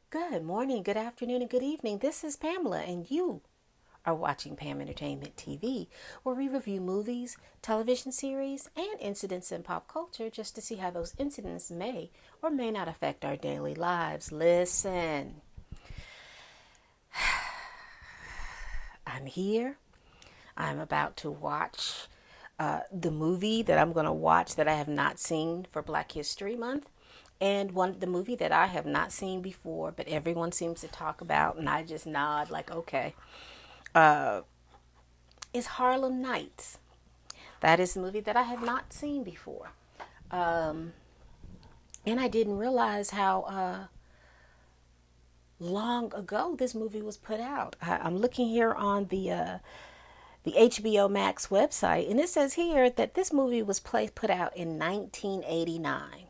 Good morning, good afternoon, and good evening. This is Pamela, and you are watching Pam Entertainment TV, where we review movies, television series, and incidents in pop culture just to see how those incidents may or may not affect our daily lives. Listen, I'm here. I'm about to watch the movie that I'm going to watch that I have not seen for Black History Month. And the movie that I have not seen before, but everyone seems to talk about, and I just nod like, okay, is Harlem Nights. That is a movie that I have not seen before. And I didn't realize how long ago this movie was put out. I'm looking here on the HBO Max website, and it says here that this movie was put out in 1989.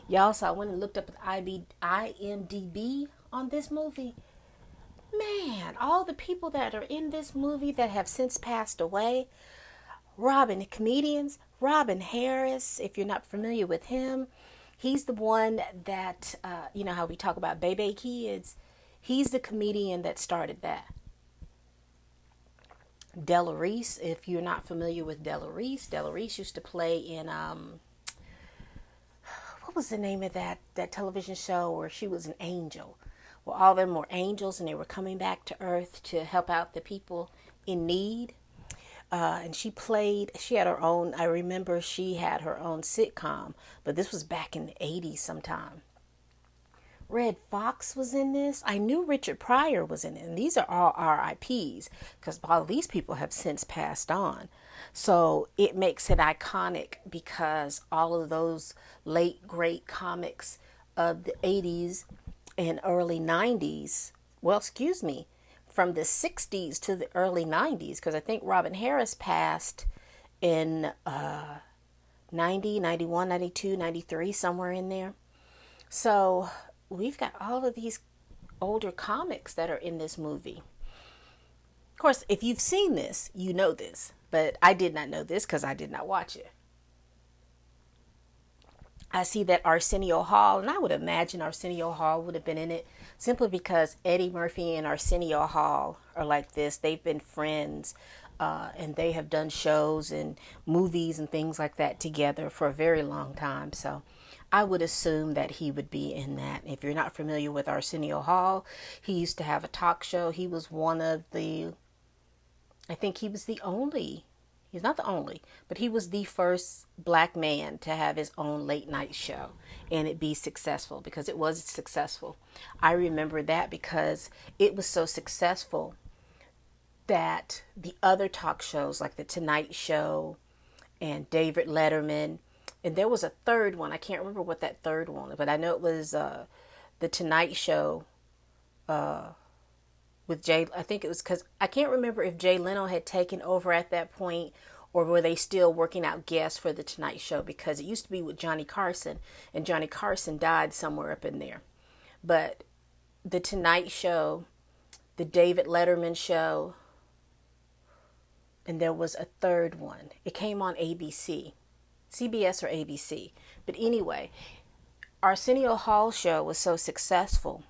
Y'all, so I went and looked up IMDb on this movie. Man, all the people that are in this movie that have since passed away. Comedians, Robin Harris, if you're not familiar with him, he's the one that, you know how we talk about Bebe Kids? He's the comedian that started that. Della Reese, if you're not familiar with Della Reese used to play in, what was the name of that television show where she was an angel? Well, all of them were angels and they were coming back to Earth to help out the people in need. And she had her own, I remember she had her own sitcom, but this was back in the 80s sometime. Red Fox was in this. I knew Richard Pryor was in it. And these are all RIPs because all of these people have since passed on. So it makes it iconic because all of those late great comics of the 80s and early 90s, well, excuse me, from the 60s to the early 90s, because I think Robin Harris passed in 90, 91, 92, 93, somewhere in there. So we've got all of these older comics that are in this movie. Of course, if you've seen this, you know this, but I did not know this because I did not watch it. I see that Arsenio Hall, and I would imagine Arsenio Hall would have been in it simply because Eddie Murphy and Arsenio Hall are like this. They've been friends, and they have done shows and movies and things like that together for a very long time. So I would assume that he would be in that. If you're not familiar with Arsenio Hall, he used to have a talk show. He was one of the, I think he was the only, he's not the only, but he was the first black man to have his own late night show and it be successful because it was successful. I remember that because it was so successful that the other talk shows like the Tonight Show and David Letterman, and there was a third one. I can't remember what that third one, but I know it was the Tonight Show with Jay. I think it was because I can't remember if Jay Leno had taken over at that point or were they still working out guests for the Tonight Show, because it used to be with Johnny Carson and Johnny Carson died somewhere up in there. But the Tonight Show, the David Letterman Show, and there was a third one. It came on ABC, CBS or ABC. But anyway, Arsenio Hall show was so successful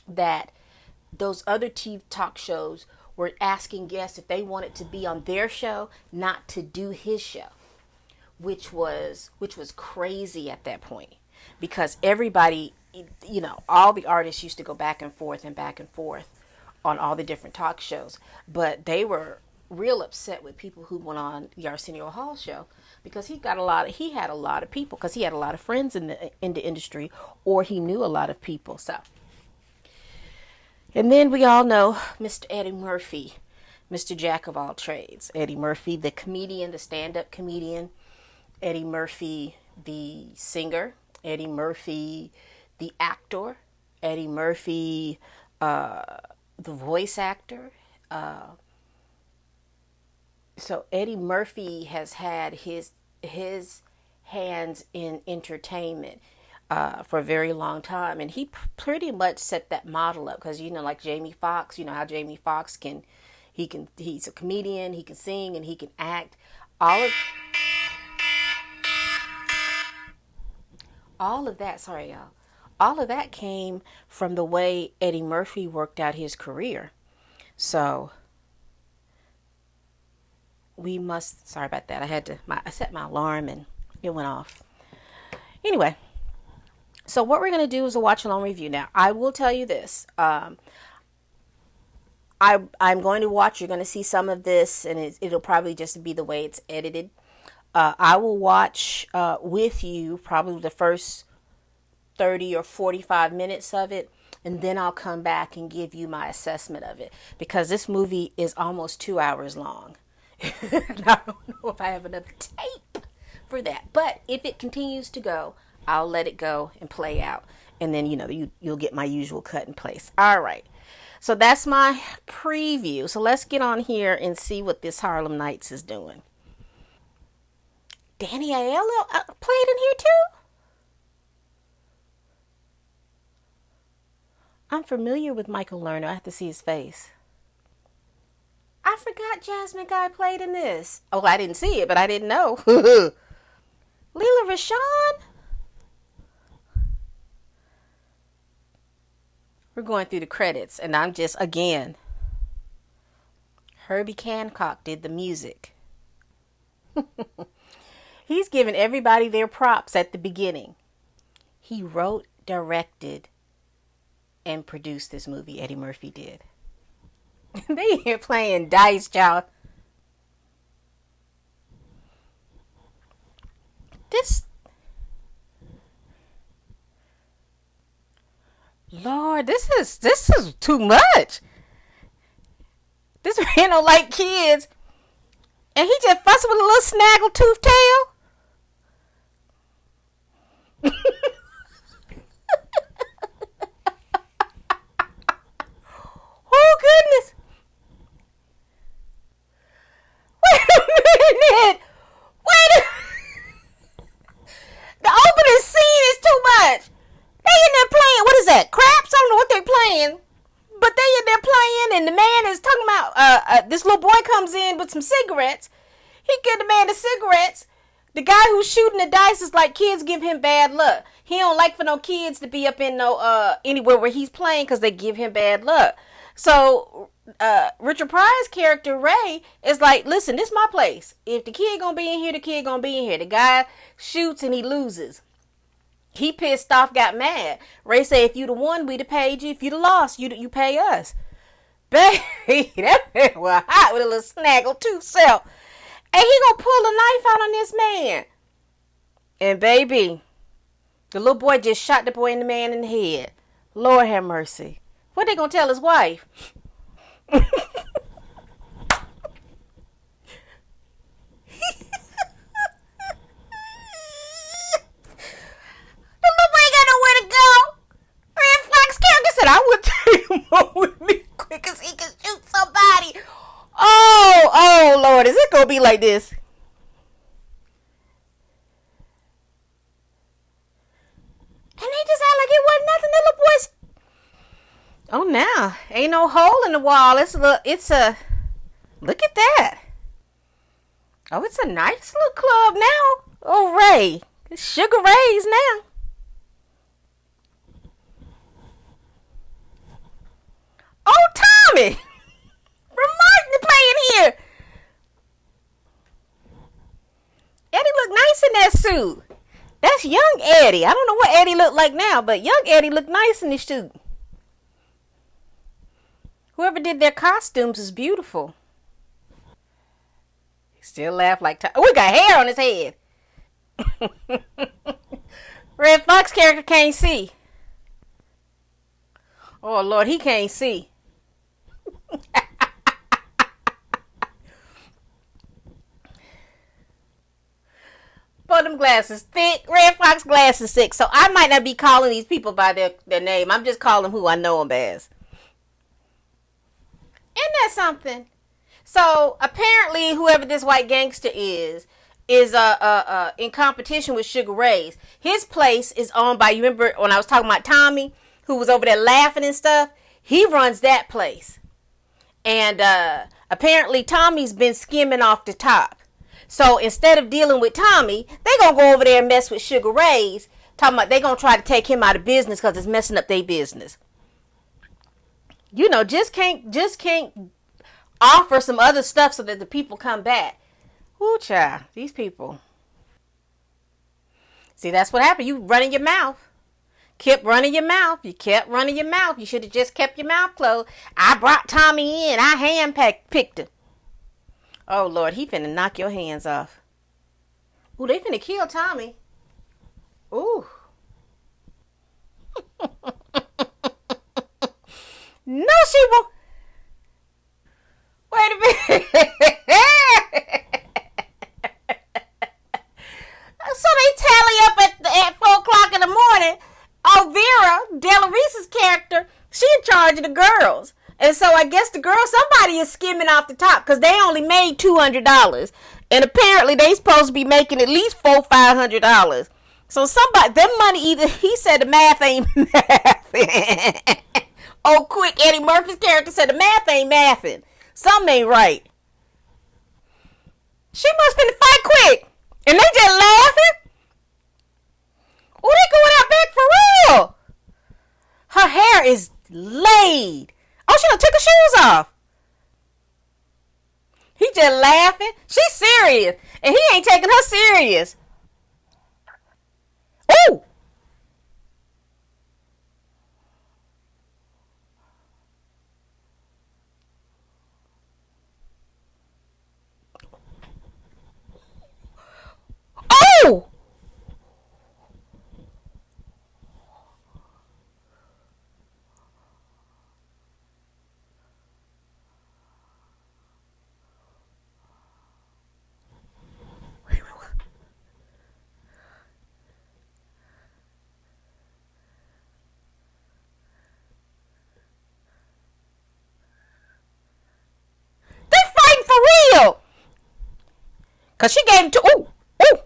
that those other TV talk shows were asking guests if they wanted to be on their show, not to do his show, which was crazy at that point because everybody, all the artists used to go back and forth on all the different talk shows, but they were real upset with people who went on the Arsenio Hall show because he had a lot of people because he had a lot of friends in the industry, or he knew a lot of people. So, and then we all know Mr. Eddie Murphy, Mr. Jack of all trades. Eddie Murphy, the comedian, the stand-up comedian. Eddie Murphy, the singer. Eddie Murphy, the actor. Eddie Murphy, the voice actor. So Eddie Murphy has had his hands in entertainment for a very long time, and he pretty much set that model up because like Jamie Foxx, you know how Jamie Foxx he's a comedian, he can sing and he can act. All of all of that, sorry y'all, all of that came from the way Eddie Murphy worked out his career. So we must, sorry about that. I set my alarm and it went off. Anyway, so what we're going to do is a watch along review. Now, I will tell you this. I'm going to watch, you're going to see some of this, and it'll probably just be the way it's edited. I will watch with you probably the first 30 or 45 minutes of it, and then I'll come back and give you my assessment of it, because this movie is almost 2 hours long. And I don't know if I have enough tape for that, but if it continues to go, I'll let it go and play out, and then you'll get my usual cut in place. All right, so that's my preview. So let's get on here and see what this Harlem Nights is doing. Danny Aiello played in here too? I'm familiar with Michael Lerner. I have to see his face. I forgot Jasmine Guy played in this. Oh, I didn't see it, but I didn't know. Leela Rashawn? We're going through the credits, and I'm just, again, Herbie Hancock did the music. He's giving everybody their props at the beginning. He wrote, directed, and produced this movie. Eddie Murphy did. They here playing dice, child. Lord, this is too much. This man don't like kids, and he just fussing with a little snaggle tooth tail. Oh goodness! Wait a minute! The opening scene is too much. They in there playing, what is that? Craps? I don't know what they're playing. But they in there playing, and the man is talking about, this little boy comes in with some cigarettes. He give the man the cigarettes. The guy who's shooting the dice is like, kids give him bad luck. He don't like for no kids to be up in anywhere where he's playing, because they give him bad luck. So, Richard Pryor's character, Ray, is like, listen, this is my place. If the kid gonna be in here, the kid gonna be in here. The guy shoots and he loses. He pissed off, got mad. Ray said, if you'd have won, we'd have paid you. If you'd have lost, you pay us. Baby, that man was hot with a little snaggle tooth self. And he gonna pull a knife out on this man. And baby, the little boy just shot the boy and the man in the head. Lord have mercy. What they gonna tell his wife? I would take him on with me quick as he can shoot somebody. Oh, Lord, is it gonna be like this? And they just act like it wasn't nothing. The little boys. Oh, now ain't no hole in the wall. It's a. Look at that. Oh, it's a nice little club now. Oh, Ray, it's Sugar Ray's now. Oh, Tommy from Martin playing here. Eddie look nice in that suit. That's young Eddie. I don't know what Eddie look like now, but young Eddie look nice in this suit. Whoever did their costumes is beautiful. He still laugh like Tommy. Oh, he got hair on his head. Red Fox character can't see. Oh, Lord, he can't see. But them glasses thick. Red Fox glasses thick. So I might not be calling these people by their name. I'm just calling who I know them as. Isn't that something? So apparently whoever this white gangster is in competition with Sugar Ray's. His place is owned by, you remember when I was talking about Tommy, who was over there laughing and stuff? He runs that place. And apparently Tommy's been skimming off the top. So instead of dealing with Tommy, they gonna go over there and mess with Sugar Ray's Talking about they gonna try to take him out of business because it's messing up their business. Just can't offer some other stuff so that the people come back. Ooh, child, these people. See, that's what happened. You running your mouth. Kept running your mouth. You kept running your mouth. You should have just kept your mouth closed. I brought Tommy in. I picked him. Oh, Lord, he finna knock your hands off. Ooh, they finna kill Tommy. Ooh. No, she won't. Wait a minute. So they tally up at 4 o'clock in the morning. Elvira, Della Reese's character, she in charge of the girls. And so I guess the girls, somebody is skimming off the top because they only made $200. And apparently they supposed to be making at least $400-500. So somebody, them money either, he said the math ain't mathing. Oh, quick, Eddie Murphy's character said the math ain't mathing. Something ain't right. She must been fight quick. And they just laughing. Oh, they going out back for real. Her hair is laid. Oh, she done took her shoes off. He just laughing. She's serious. And he ain't taking her serious. Oh. Oh. Real. Because she gave him to, ooh, ooh.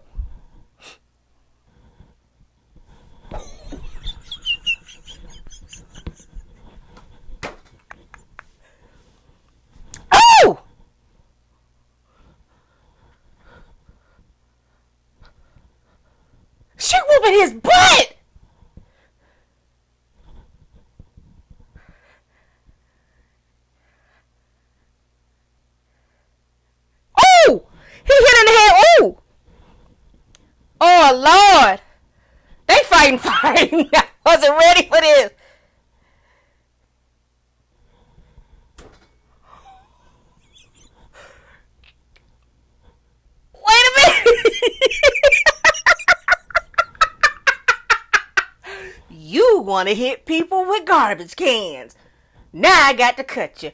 Oh! She whooping his butt. He hit her in the head. Ooh. Oh, Lord. They fighting. I wasn't ready for this. Wait a minute. You want to hit people with garbage cans. Now I got to cut you.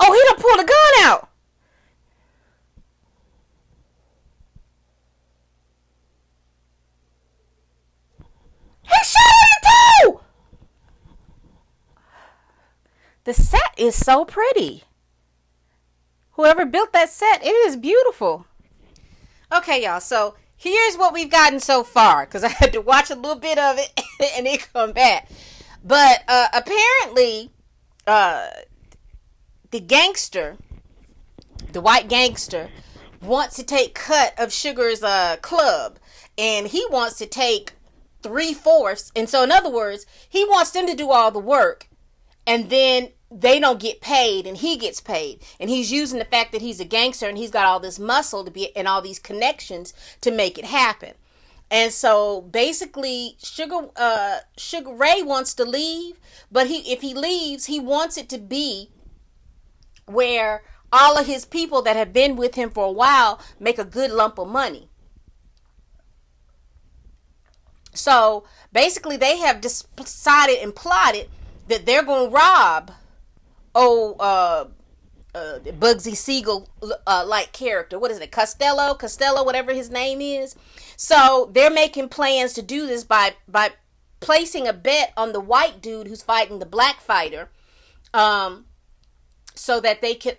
Oh, he done pulled a gun out. He shot him too. The set is so pretty. Whoever built that set, it is beautiful. Okay, y'all. So here's what we've gotten so far, because I had to watch a little bit of it and then come back. But apparently, the gangster, the white gangster, wants to take cut of Sugar's club, and he wants to take 3/4. And so, in other words, he wants them to do all the work, and then they don't get paid, and he gets paid. And he's using the fact that he's a gangster and he's got all this muscle to be and all these connections to make it happen. And so basically, Sugar Ray wants to leave, but if he leaves, he wants it to be where all of his people that have been with him for a while make a good lump of money. So basically, they have decided and plotted that they're going to rob Bugsy Siegel like character. What is it? Costello, whatever his name is. So they're making plans to do this by placing a bet on the white dude who's fighting the black fighter, so that they could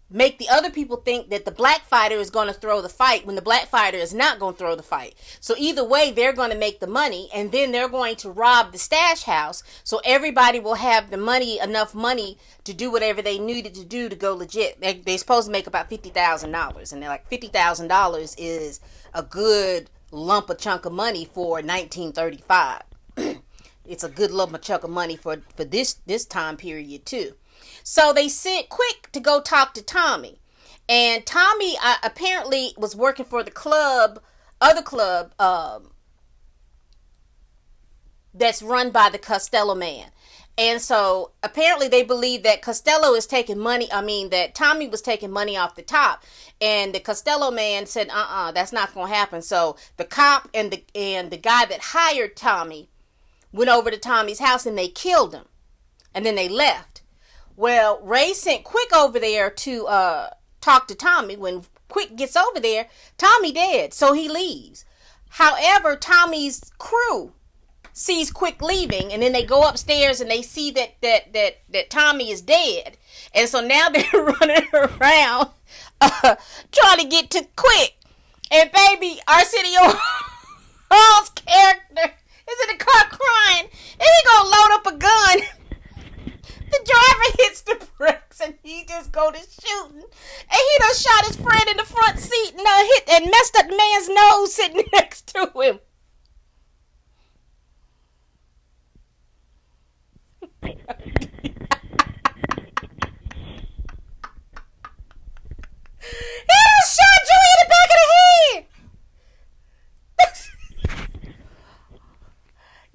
make the other people think that the black fighter is going to throw the fight when the black fighter is not going to throw the fight. So either way, they're going to make the money, and then they're going to rob the stash house, so everybody will have the money, enough money to do whatever they needed to do to go legit. They're supposed to make about $50,000, and they're like, $50,000 is a good lump of chunk of money for 1935. It's a good lump of chunk of money for this time period too. So they sent Quick to go talk to Tommy. And Tommy apparently was working for the other club that's run by the Costello man. And so apparently they believe that that Tommy was taking money off the top. And the Costello man said, that's not going to happen. So the cop and the guy that hired Tommy went over to Tommy's house and they killed him. And then they left. Well, Ray sent Quick over there to talk to Tommy. When Quick gets over there, Tommy dead, so he leaves. However, Tommy's crew sees Quick leaving, and then they go upstairs and they see that Tommy is dead. And so now they're running around trying to get to Quick. And baby, Arsenio Hall's character is in the car crying, and he gonna load up a gun. The driver hits the brakes and he just go to shooting. And he done shot his friend in the front seat and hit and messed up the man's nose sitting next to him. He done shot Joey in the back of the head.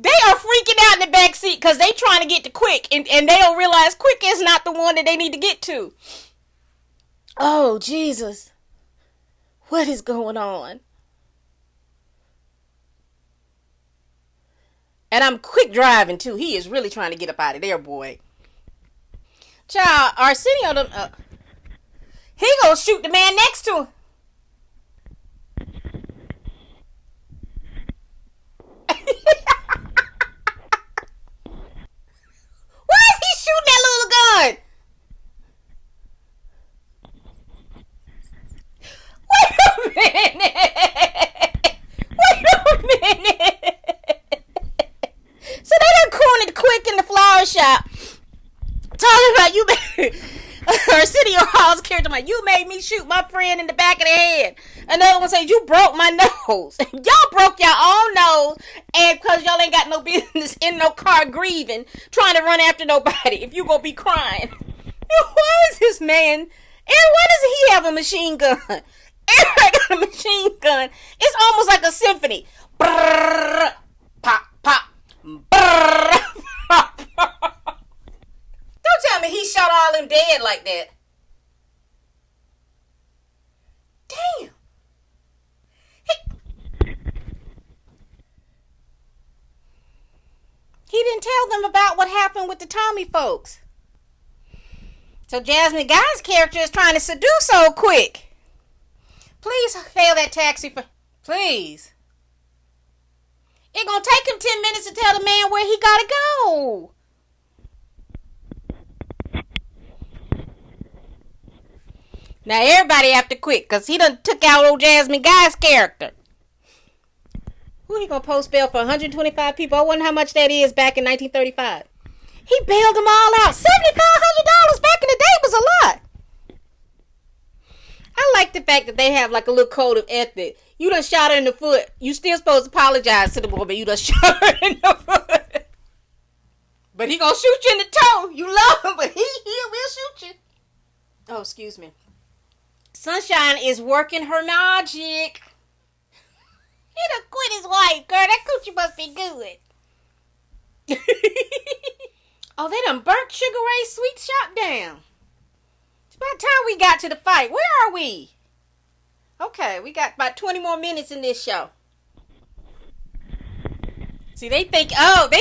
They are freaking out in the back seat because they trying to get to Quick, and they don't realize Quick is not the one that they need to get to. Oh, Jesus. What is going on? And I'm quick driving, too. He is really trying to get up out of there, boy. Child, Arsenio, he gonna shoot the man next to him. Shooting that little gun. Wait a minute. So they done cornered Quick in the flower shop. Talking about you Arsenio Hall's character, like, you made me shoot my friend in the back of the head. Another one says, you broke my nose. Y'all broke your own nose, and because y'all ain't got no business in no car grieving, trying to run after nobody if you gonna be crying. Why is this man, and why does he have a machine gun? Everybody got a machine gun. It's almost like a symphony. Brrr, pop, pop. Brrr, pop, pop. Don't tell me he shot all them dead like that. Damn. He didn't tell them about what happened with the Tommy folks. So Jasmine Guy's character is trying to seduce old Quick. Please hail that taxi for... Please. It's gonna take him 10 minutes to tell the man where he gotta go. Now everybody after Quick, because he done took out old Jasmine Guy's character. Who he gonna post bail for 125 people? I wonder how much that is back in 1935. He bailed them all out. $7,500 back in the day was a lot. I like the fact that they have like a little code of ethic. You done shot her in the foot. You still supposed to apologize to the woman. You done shot her in the foot. But he gonna shoot you in the toe. You love him, but he will shoot you. Oh, excuse me. Sunshine is working her magic. He done quit his wife, girl. That coochie must be good. Oh, they done burnt Sugar Ray's sweet shop down. It's about time we got to the fight. Where are we? Okay, we got about 20 more minutes in this show. See, they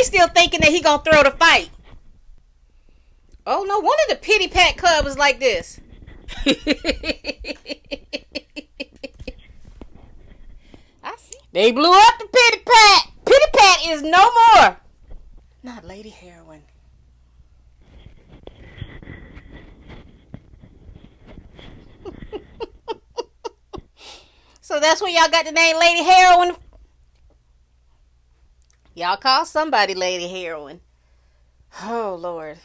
still thinking that he gonna throw the fight. Oh, no, one of the pity pat club was like this. I see. They blew up the pity pat. Pity pat is no more. Not Lady Heroin. So that's where y'all got the name Lady Heroin. Y'all call somebody Lady Heroin. Oh, Lord.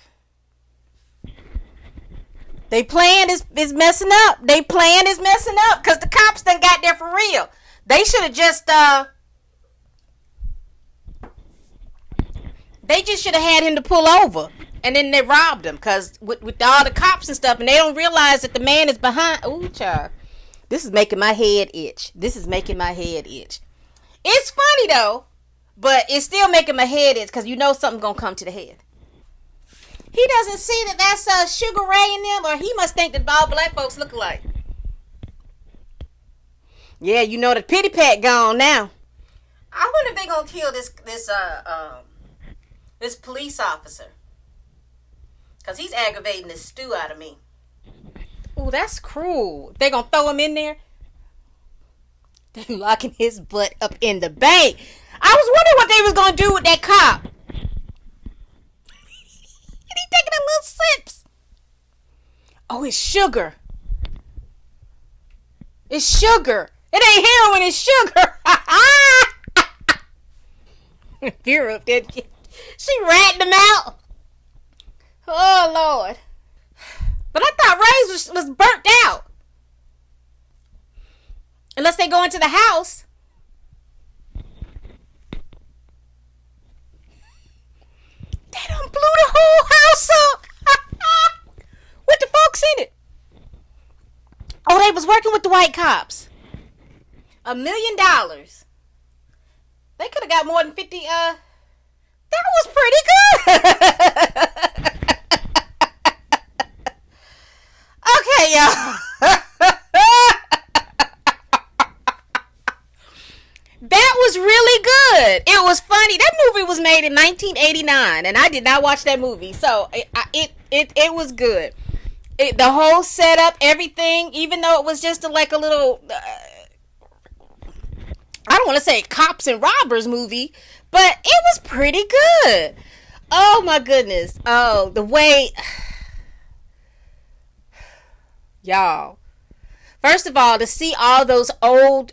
They plan is messing up. They plan is messing up because the cops done got there for real. They should have just, they just should have had him to pull over. And then they robbed him because with all the cops and stuff, and they don't realize that the man is behind. Ooh, child. This is making my head itch. This is making my head itch. It's funny, though, but it's still making my head itch because you know something's going to come to the head. He doesn't see that that's Sugar Ray in them, or he must think that all black folks look alike. Yeah, you know the pity pat gone now. I wonder if they gonna kill this police officer, cause he's aggravating the stew out of me. Ooh, that's cruel. They gonna throw him in there. They locking his butt up in the bank. I was wondering what they was gonna do with that cop. He taking a little sips. Oh, it's sugar. It's sugar. It ain't heroin, it's sugar. Vera up there, she ratting them out. Oh, Lord. But I thought Ray's was burnt out. Unless they go into the house. They done blew the whole house up. With the folks in it. Oh, they was working with the white cops. $1 million. They could have got more than 50. That was pretty good. Okay, y'all. That was really good. It was funny. That movie was made in 1989, and I did not watch that movie, so it was good. The whole setup, everything, even though it was just a little, I don't want to say cops and robbers movie, but it was pretty good. Oh my goodness. Oh, the way, y'all. First of all, to see all those old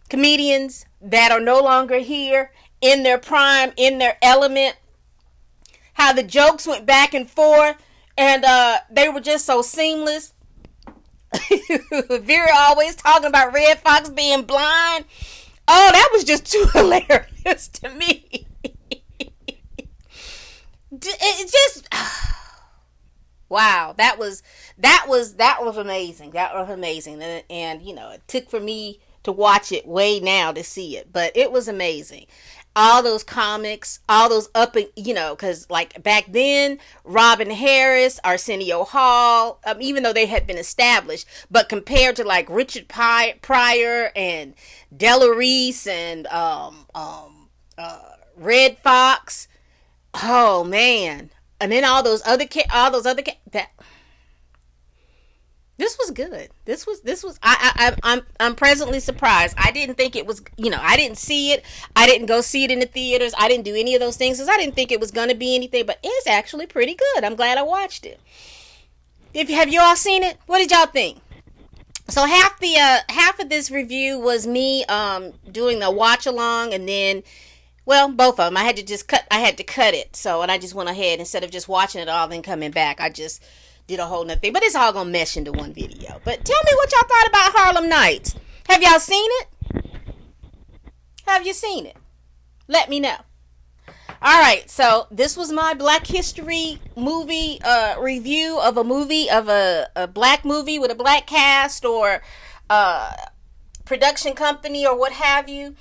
comedians that are no longer here, in their prime, in their element, how the jokes went back and forth, and they were just so seamless. Vera always talking about Red Fox being blind. Oh, that was just too hilarious to me. It just, wow, that was amazing. That was amazing, and you know, it took for me to watch it way now to see it, but it was amazing. All those comics, all those because like back then, Robin Harris, Arsenio Hall, even though they had been established, but compared to like Richard Pryor and Della Reese and Red Fox, oh man, and then all those other that. This was good. This was. I'm pleasantly surprised. I didn't think it was. I didn't see it. I didn't go see it in the theaters. I didn't do any of those things because I didn't think it was going to be anything. But it's actually pretty good. I'm glad I watched it. Have you all seen it? What did y'all think? So half of this review was me doing the watch along, and then, well, both of them. I had to cut it. So, and I just went ahead, instead of just watching it all then coming back, I just did a whole nother thing, but it's all gonna mesh into one video. But tell me what y'all thought about Harlem Nights. Have y'all seen it? Have you seen it? Let me know. All right, so this was my Black History movie review of a black movie with a black cast or production company or what have you.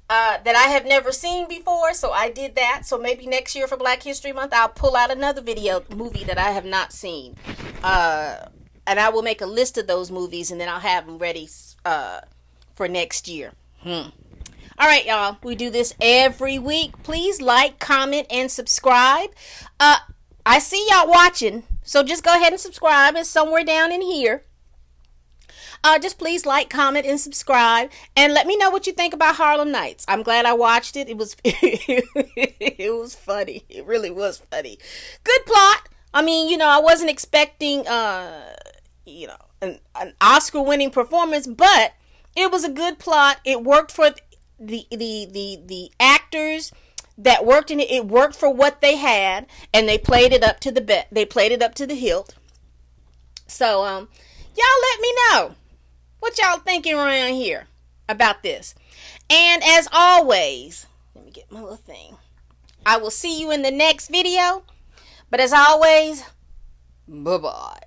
That I have never seen before, so I did that. So maybe next year for Black History Month, I'll pull out another movie that I have not seen, and I will make a list of those movies, and then I'll have them ready for next year. All right, y'all. We do this every week. Please like, comment, and subscribe. I see y'all watching, so just go ahead and subscribe. It's somewhere down in here. Just please like, comment, and subscribe, and let me know what you think about Harlem Nights. I'm glad I watched it. It was it was funny. It really was funny. Good plot. I mean, I wasn't expecting a an Oscar-winning performance, but it was a good plot. It worked for the actors that worked in it. It worked for what they had, and they played it up to they played it up to the hilt. So y'all let me know what y'all thinking around here about this. And as always, let me get my little thing. I will see you in the next video. But as always, bye-bye.